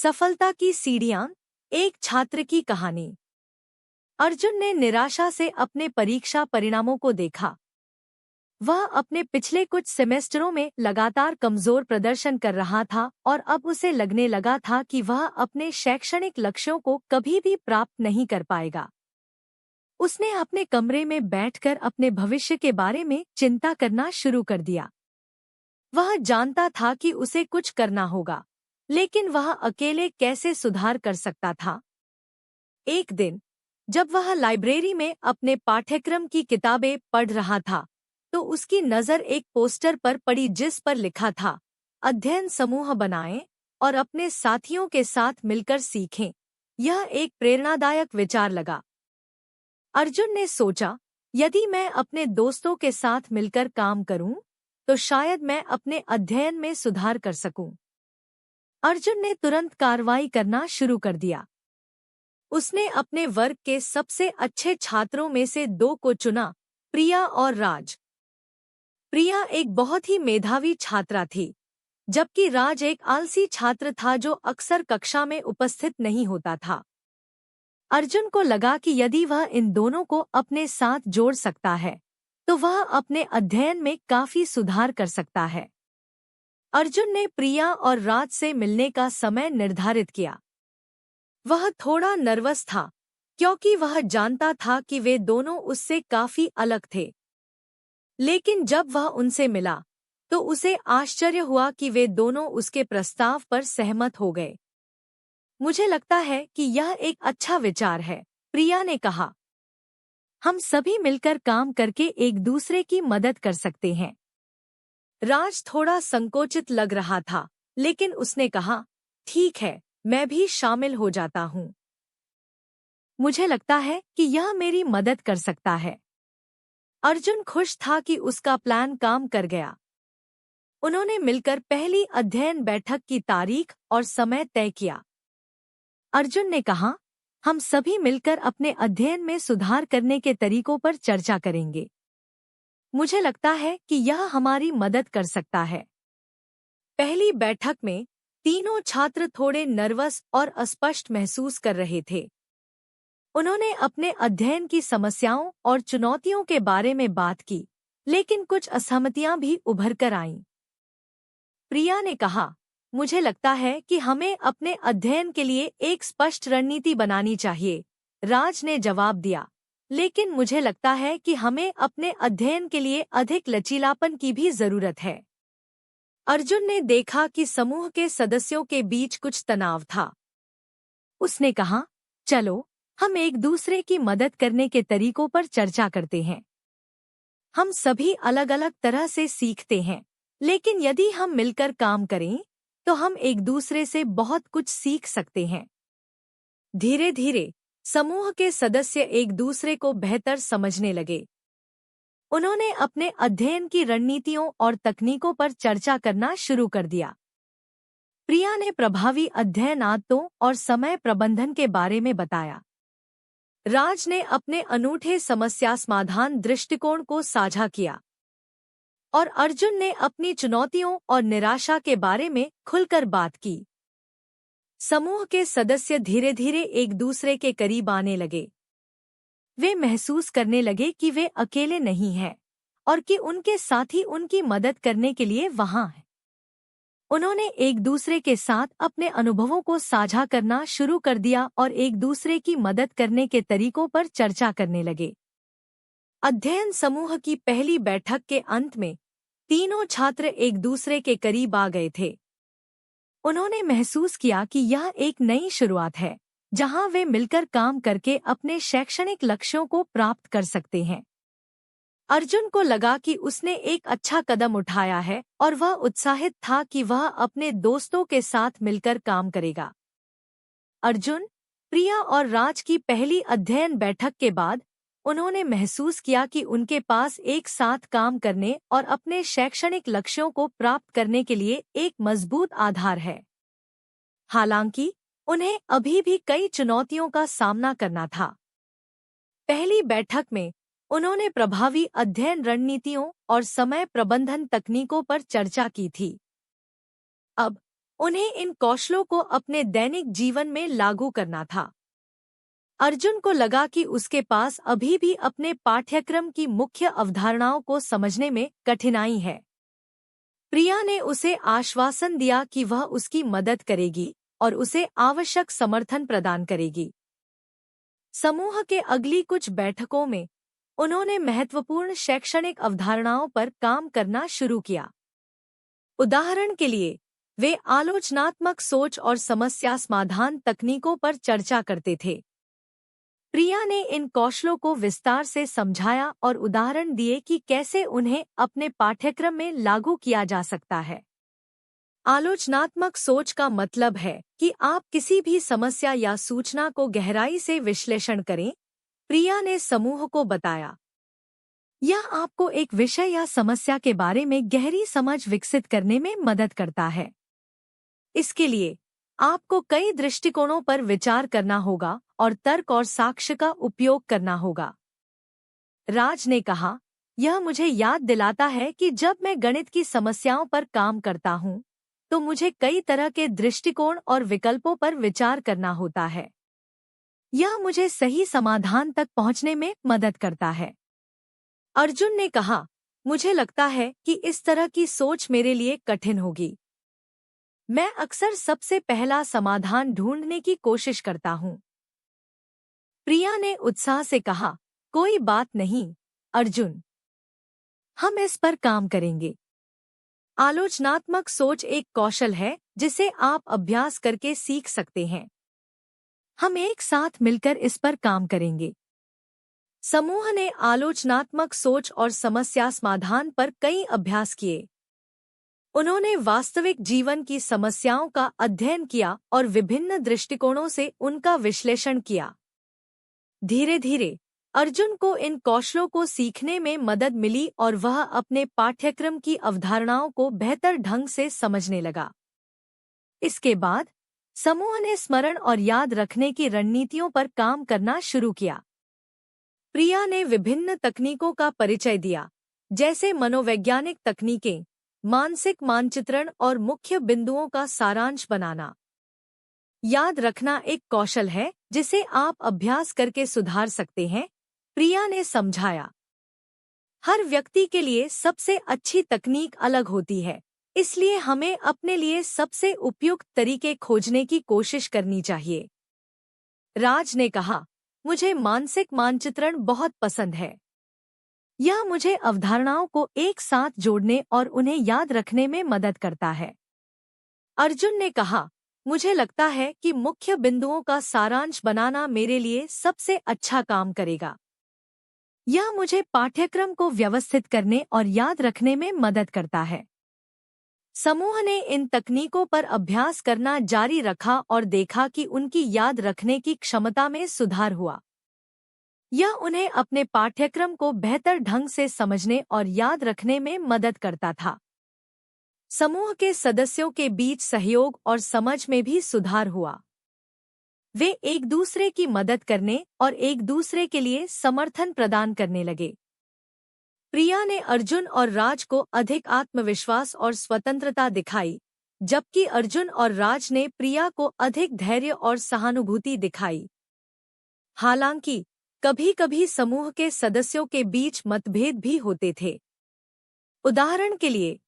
सफलता की सीढ़ियां, एक छात्र की कहानी। अर्जुन ने निराशा से अपने परीक्षा परिणामों को देखा। वह अपने पिछले कुछ सेमेस्टरों में लगातार कमजोर प्रदर्शन कर रहा था और अब उसे लगने लगा था कि वह अपने शैक्षणिक लक्ष्यों को कभी भी प्राप्त नहीं कर पाएगा। उसने अपने कमरे में बैठकर अपने भविष्य के बारे में चिंता करना शुरू कर दिया। वह जानता था कि उसे कुछ करना होगा, लेकिन वह अकेले कैसे सुधार कर सकता था। एक दिन जब वह लाइब्रेरी में अपने पाठ्यक्रम की किताबें पढ़ रहा था, तो उसकी नज़र एक पोस्टर पर पड़ी जिस पर लिखा था, अध्ययन समूह बनाएं और अपने साथियों के साथ मिलकर सीखें। यह एक प्रेरणादायक विचार लगा। अर्जुन ने सोचा, यदि मैं अपने दोस्तों के साथ मिलकर काम करूं, तो शायद मैं अपने अध्ययन में सुधार कर सकूं। अर्जुन ने तुरंत कार्रवाई करना शुरू कर दिया। उसने अपने वर्ग के सबसे अच्छे छात्रों में से 2 को चुना, प्रिया और राज। प्रिया एक बहुत ही मेधावी छात्रा थी, जबकि राज एक आलसी छात्र था जो अक्सर कक्षा में उपस्थित नहीं होता था। अर्जुन को लगा कि यदि वह इन दोनों को अपने साथ जोड़ सकता है, तो वह अपने अध्ययन में काफी सुधार कर सकता है। अर्जुन ने प्रिया और राज से मिलने का समय निर्धारित किया। वह थोड़ा नर्वस था, क्योंकि वह जानता था कि वे दोनों उससे काफी अलग थे। लेकिन जब वह उनसे मिला, तो उसे आश्चर्य हुआ कि वे दोनों उसके प्रस्ताव पर सहमत हो गए। मुझे लगता है कि यह एक अच्छा विचार है, प्रिया ने कहा। हम सभी मिलकर काम करके एक दूसरे की मदद कर सकते हैं। राज थोड़ा संकोचित लग रहा था, लेकिन उसने कहा, ठीक है, मैं भी शामिल हो जाता हूँ। मुझे लगता है कि यह मेरी मदद कर सकता है। अर्जुन खुश था कि उसका प्लान काम कर गया। उन्होंने मिलकर पहली अध्ययन बैठक की तारीख और समय तय किया। अर्जुन ने कहा, हम सभी मिलकर अपने अध्ययन में सुधार करने के तरीकों पर चर्चा करेंगे। मुझे लगता है कि यह हमारी मदद कर सकता है। पहली बैठक में तीनों छात्र थोड़े नर्वस और अस्पष्ट महसूस कर रहे थे। उन्होंने अपने अध्ययन की समस्याओं और चुनौतियों के बारे में बात की, लेकिन कुछ असहमतियां भी उभर कर आईं। प्रिया ने कहा, मुझे लगता है कि हमें अपने अध्ययन के लिए एक स्पष्ट रणनीति बनानी चाहिए। राज ने जवाब दिया, लेकिन मुझे लगता है कि हमें अपने अध्ययन के लिए अधिक लचीलापन की भी जरूरत है। अर्जुन ने देखा कि समूह के सदस्यों के बीच कुछ तनाव था। उसने कहा, चलो, हम एक दूसरे की मदद करने के तरीकों पर चर्चा करते हैं। हम सभी अलग अलग तरह से सीखते हैं, लेकिन यदि हम मिलकर काम करें, तो हम एक दूसरे से बहुत कुछ सीख सकते हैं। धीरे धीरे समूह के सदस्य एक दूसरे को बेहतर समझने लगे। उन्होंने अपने अध्ययन की रणनीतियों और तकनीकों पर चर्चा करना शुरू कर दिया। प्रिया ने प्रभावी अध्ययन आदतों और समय प्रबंधन के बारे में बताया। राज ने अपने अनूठे समस्या समाधान दृष्टिकोण को साझा किया, और अर्जुन ने अपनी चुनौतियों और निराशा के बारे में खुलकर बात की। समूह के सदस्य धीरे धीरे एक दूसरे के करीब आने लगे। वे महसूस करने लगे कि वे अकेले नहीं हैं और कि उनके साथी उनकी मदद करने के लिए वहां हैं। उन्होंने एक दूसरे के साथ अपने अनुभवों को साझा करना शुरू कर दिया और एक दूसरे की मदद करने के तरीकों पर चर्चा करने लगे। अध्ययन समूह की पहली बैठक के अंत में तीनों छात्र एक दूसरे के करीब आ गए थे। उन्होंने महसूस किया कि यह एक नई शुरुआत है, जहां वे मिलकर काम करके अपने शैक्षणिक लक्ष्यों को प्राप्त कर सकते हैं। अर्जुन को लगा कि उसने एक अच्छा कदम उठाया है और वह उत्साहित था कि वह अपने दोस्तों के साथ मिलकर काम करेगा। अर्जुन, प्रिया और राज की पहली अध्ययन बैठक के बाद उन्होंने महसूस किया कि उनके पास एक साथ काम करने और अपने शैक्षणिक लक्ष्यों को प्राप्त करने के लिए एक मजबूत आधार है। हालांकि उन्हें अभी भी कई चुनौतियों का सामना करना था। पहली बैठक में उन्होंने प्रभावी अध्ययन रणनीतियों और समय प्रबंधन तकनीकों पर चर्चा की थी। अब उन्हें इन कौशलों को अपने दैनिक जीवन में लागू करना था। अर्जुन को लगा कि उसके पास अभी भी अपने पाठ्यक्रम की मुख्य अवधारणाओं को समझने में कठिनाई है। प्रिया ने उसे आश्वासन दिया कि वह उसकी मदद करेगी और उसे आवश्यक समर्थन प्रदान करेगी। समूह के अगली कुछ बैठकों में उन्होंने महत्वपूर्ण शैक्षणिक अवधारणाओं पर काम करना शुरू किया। उदाहरण के लिए, वे आलोचनात्मक सोच और समस्या समाधान तकनीकों पर चर्चा करते थे। प्रिया ने इन कौशलों को विस्तार से समझाया और उदाहरण दिए कि कैसे उन्हें अपने पाठ्यक्रम में लागू किया जा सकता है। आलोचनात्मक सोच का मतलब है कि आप किसी भी समस्या या सूचना को गहराई से विश्लेषण करें, प्रिया ने समूह को बताया। यह आपको एक विषय या समस्या के बारे में गहरी समझ विकसित करने में मदद करता है। इसके लिए आपको कई दृष्टिकोणों पर विचार करना होगा और तर्क और साक्ष्य का उपयोग करना होगा। राज ने कहा, यह मुझे याद दिलाता है कि जब मैं गणित की समस्याओं पर काम करता हूँ, तो मुझे कई तरह के दृष्टिकोण और विकल्पों पर विचार करना होता है। यह मुझे सही समाधान तक पहुँचने में मदद करता है। अर्जुन ने कहा, मुझे लगता है कि इस तरह की सोच मेरे लिए कठिन होगी। मैं अक्सर सबसे पहला समाधान ढूंढने की कोशिश करता हूँ। प्रिया ने उत्साह से कहा, कोई बात नहीं, अर्जुन। हम इस पर काम करेंगे। आलोचनात्मक सोच एक कौशल है जिसे आप अभ्यास करके सीख सकते हैं। हम एक साथ मिलकर इस पर काम करेंगे। समूह ने आलोचनात्मक सोच और समस्या समाधान पर कई अभ्यास किए। उन्होंने वास्तविक जीवन की समस्याओं का अध्ययन किया और विभिन्न दृष्टिकोणों से उनका विश्लेषण किया। धीरे धीरे अर्जुन को इन कौशलों को सीखने में मदद मिली और वह अपने पाठ्यक्रम की अवधारणाओं को बेहतर ढंग से समझने लगा। इसके बाद समूह ने स्मरण और याद रखने की रणनीतियों पर काम करना शुरू किया। प्रिया ने विभिन्न तकनीकों का परिचय दिया, जैसे मनोवैज्ञानिक तकनीकें, मानसिक मानचित्रण और मुख्य बिंदुओं का सारांश बनाना। याद रखना एक कौशल है जिसे आप अभ्यास करके सुधार सकते हैं, प्रिया ने समझाया। हर व्यक्ति के लिए सबसे अच्छी तकनीक अलग होती है, इसलिए हमें अपने लिए सबसे उपयुक्त तरीके खोजने की कोशिश करनी चाहिए। राज ने कहा, मुझे मानसिक मानचित्रण बहुत पसंद है। यह मुझे अवधारणाओं को एक साथ जोड़ने और उन्हें याद रखने में मदद करता है। अर्जुन ने कहा, मुझे लगता है कि मुख्य बिंदुओं का सारांश बनाना मेरे लिए सबसे अच्छा काम करेगा। यह मुझे पाठ्यक्रम को व्यवस्थित करने और याद रखने में मदद करता है। समूह ने इन तकनीकों पर अभ्यास करना जारी रखा और देखा कि उनकी याद रखने की क्षमता में सुधार हुआ। यह उन्हें अपने पाठ्यक्रम को बेहतर ढंग से समझने और याद रखने में मदद करता था। समूह के सदस्यों के बीच सहयोग और समझ में भी सुधार हुआ। वे एक दूसरे की मदद करने और एक दूसरे के लिए समर्थन प्रदान करने लगे। प्रिया ने अर्जुन और राज को अधिक आत्मविश्वास और स्वतंत्रता दिखाई, जबकि अर्जुन और राज ने प्रिया को अधिक धैर्य और सहानुभूति दिखाई। हालांकि कभी-कभी समूह के सदस्यों के बीच मतभेद भी होते थे। उदाहरण के लिए,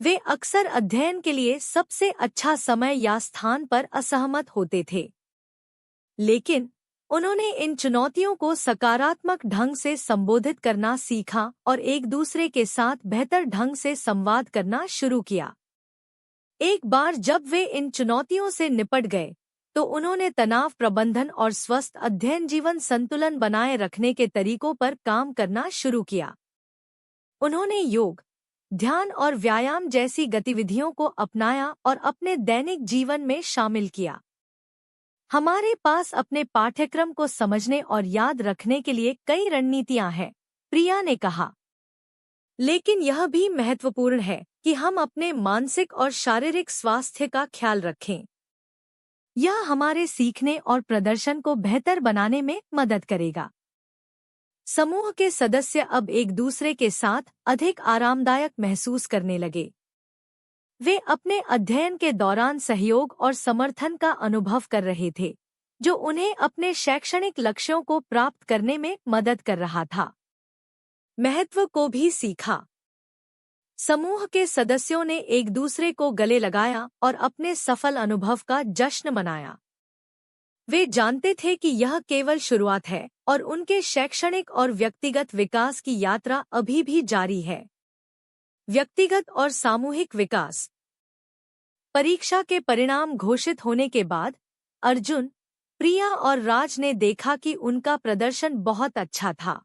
वे अक्सर अध्ययन के लिए सबसे अच्छा समय या स्थान पर असहमत होते थे। लेकिन उन्होंने इन चुनौतियों को सकारात्मक ढंग से संबोधित करना सीखा और एक दूसरे के साथ बेहतर ढंग से संवाद करना शुरू किया। एक बार जब वे इन चुनौतियों से निपट गए, तो उन्होंने तनाव प्रबंधन और स्वस्थ अध्ययन जीवन संतुलन बनाए रखने के तरीकों पर काम करना शुरू किया। उन्होंने योग, ध्यान और व्यायाम जैसी गतिविधियों को अपनाया और अपने दैनिक जीवन में शामिल किया। हमारे पास अपने पाठ्यक्रम को समझने और याद रखने के लिए कई रणनीतियां हैं, प्रिया ने कहा। लेकिन यह भी महत्वपूर्ण है कि हम अपने मानसिक और शारीरिक स्वास्थ्य का ख्याल रखें। यह हमारे सीखने और प्रदर्शन को बेहतर बनाने में मदद करेगा। समूह के सदस्य अब एक दूसरे के साथ अधिक आरामदायक महसूस करने लगे। वे अपने अध्ययन के दौरान सहयोग और समर्थन का अनुभव कर रहे थे, जो उन्हें अपने शैक्षणिक लक्ष्यों को प्राप्त करने में मदद कर रहा था। महत्व को भी सीखा। समूह के सदस्यों ने एक दूसरे को गले लगाया और अपने सफल अनुभव का जश्न मनाया। वे जानते थे कि यह केवल शुरुआत है और उनके शैक्षणिक और व्यक्तिगत विकास की यात्रा अभी भी जारी है। व्यक्तिगत और सामूहिक विकास। परीक्षा के परिणाम घोषित होने के बाद अर्जुन, प्रिया और राज ने देखा कि उनका प्रदर्शन बहुत अच्छा था।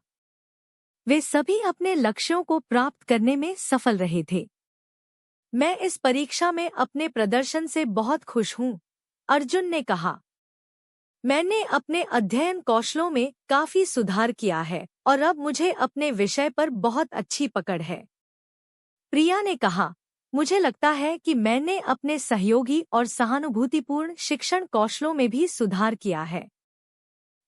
वे सभी अपने लक्ष्यों को प्राप्त करने में सफल रहे थे। मैं इस परीक्षा में अपने प्रदर्शन से बहुत खुश हूँ, अर्जुन ने कहा। मैंने अपने अध्ययन कौशलों में काफी सुधार किया है और अब मुझे अपने विषय पर बहुत अच्छी पकड़ है। प्रिया ने कहा, मुझे लगता है कि मैंने अपने सहयोगी और सहानुभूतिपूर्ण शिक्षण कौशलों में भी सुधार किया है।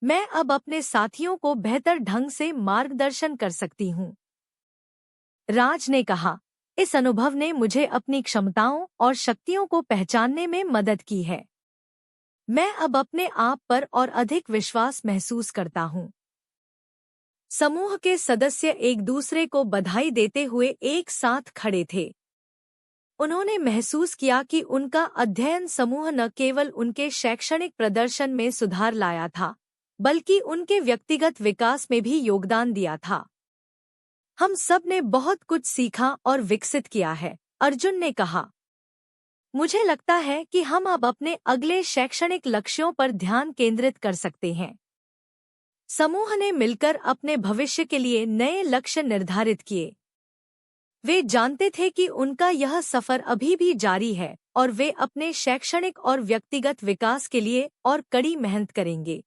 मैं अब अपने साथियों को बेहतर ढंग से मार्गदर्शन कर सकती हूँ। राज ने कहा, इस अनुभव ने मुझे अपनी क्षमताओं और शक्तियों को पहचानने में मदद की है। मैं अब अपने आप पर और अधिक विश्वास महसूस करता हूँ। समूह के सदस्य एक दूसरे को बधाई देते हुए एक साथ खड़े थे। उन्होंने महसूस किया कि उनका अध्ययन समूह न केवल उनके शैक्षणिक प्रदर्शन में सुधार लाया था, बल्कि उनके व्यक्तिगत विकास में भी योगदान दिया था। हम सब ने बहुत कुछ सीखा और विकसित किया है, अर्जुन ने कहा। मुझे लगता है कि हम अब अपने अगले शैक्षणिक लक्ष्यों पर ध्यान केंद्रित कर सकते हैं। समूह ने मिलकर अपने भविष्य के लिए नए लक्ष्य निर्धारित किए। वे जानते थे कि उनका यह सफर अभी भी जारी है और वे अपने शैक्षणिक और व्यक्तिगत विकास के लिए और कड़ी मेहनत करेंगे।